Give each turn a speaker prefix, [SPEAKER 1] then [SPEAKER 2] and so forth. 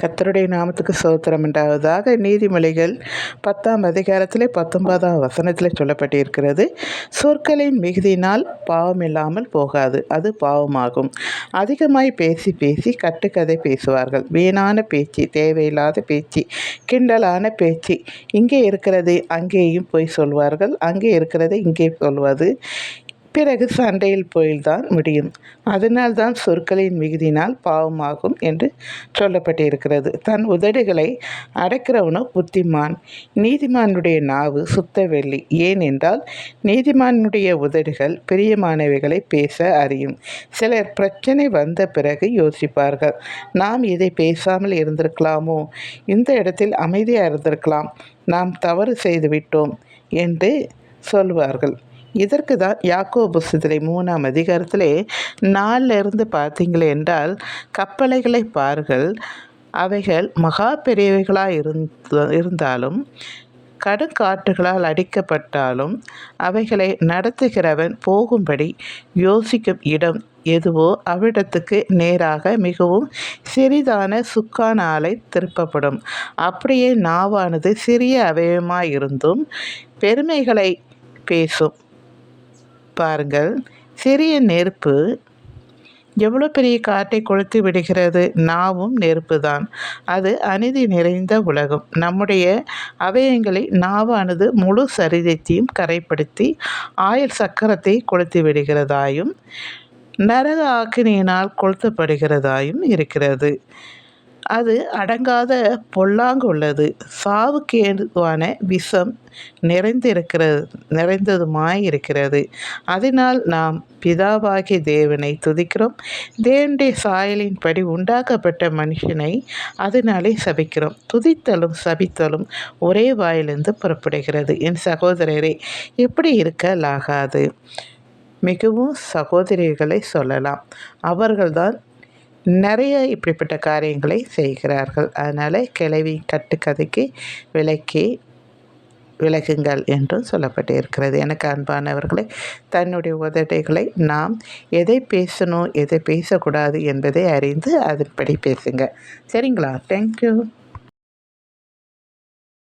[SPEAKER 1] கர்த்தருடைய நாமத்துக்கு ஸ்தோத்திரம் உண்டாவதாக. நீதிமொழிகள் 10ஆம் அதிகாரத்திலே 19ஆம் வசனத்தில் சொல்லப்பட்டிருக்கிறது, சொற்களின் மிகுதியினால் பாவம் இல்லாமல் போகாது, அது பாவமாகும். அதிகமாய் பேசி பேசி கட்டுக்கதை பேசுவார்கள். வீணான பேச்சு, தேவையில்லாத பேச்சு, கிண்டலான பேச்சு, இங்கே இருக்கிறது அங்கேயும் போய் சொல்வார்கள், அங்கே இருக்கிறது இங்கே சொல்வது, பிறகு சண்டையில் போய்தான் முடியும். அதனால்தான் சொற்களின் மிகுதினால் பாவமாகும் என்று சொல்லப்பட்டிருக்கிறது. தன் உதடுகளை அடக்கிறவனோ புத்திமான். நீதிமானுடைய நாவு சுத்த வெள்ளி, ஏனென்றால் நீதிமானுடைய உதடுகள் பிரியமானவைகளை பேச அறியும். சிலர் பிரச்சனை வந்த பிறகு யோசிப்பார்கள், நாம் இதை பேசாமல் இருந்திருக்கலாமோ, இந்த இடத்தில் அமைதியாக இருந்திருக்கலாம், நாம் தவறு செய்துவிட்டோம் என்று சொல்வார்கள். இதற்கு தான் யாக்கோபு புஸ்தகத்திலே 3ஆம் அதிகாரத்திலே 4 பார்த்தீங்களே என்றால், கப்பலைகளை பாருங்கள், அவைகள் மகா பெரியவைகளாக இருந்தாலும் கடுங்காற்றுகளால் அடிக்கப்பட்டாலும் அவைகளை நடத்துகிறவன் போகும்படி யோசிக்கும் இடம் எதுவோ அவ்விடத்துக்கு நேராக மிகவும் சிறிதான சுக்கான ஆலை திருப்பப்படும். அப்படியே நாவானது சிறிய அவயவமாயிருந்தும் பெருமைகளை பேசும். பாருங்கள், சிறிய நெருப்பு எவ்வளோ பெரிய காட்டை கொளுத்து விடுகிறது. நாவும் நெருப்பு தான். அது அநீதி நிறைந்த உலகம். நம்முடைய அவயங்களில் நாவானது முழு சரீரத்தையும் கரைப்படுத்தி ஆயுள் சக்கரத்தை கொளுத்து விடுகிறதாயும் நரக ஆக்கினியினால் கொளுத்தப்படுகிறதாயும் இருக்கிறது. அது அடங்காத பொல்லாங்கு உள்ளது, சாவுக்கு ஏதுவான விஷம் நிறைந்ததுமாயிருக்கிறது. அதனால் நாம் பிதாவாகிய தேவனை துதிக்கிறோம், தேவனுடைய சாயலின்படி உண்டாக்கப்பட்ட மனுஷனை அதனாலே சபிக்கிறோம். துதித்தலும் சபித்தலும் ஒரே வாயிலிருந்து புறப்படுகிறது. என் சகோதரரே, எப்படி இருக்கலாகாது? மிகவும் சகோதரிகளை சொல்லலாம். அவர்கள்தான் நிறைய இப்படிப்பட்ட காரியங்களை செய்கிறார்கள். அதனால் கிளவி கட்டுக்கதைக்கு விலகுங்கள் என்றும் சொல்லப்பட்டிருக்கிறது. எனக்கு அன்பானவர்களை, தன்னுடைய உதடுகளை நாம் எதை பேசணும் எதை பேசக்கூடாது என்பதை அறிந்து அதன்படி பேசுங்க. சரிங்களா? தேங்க்யூ.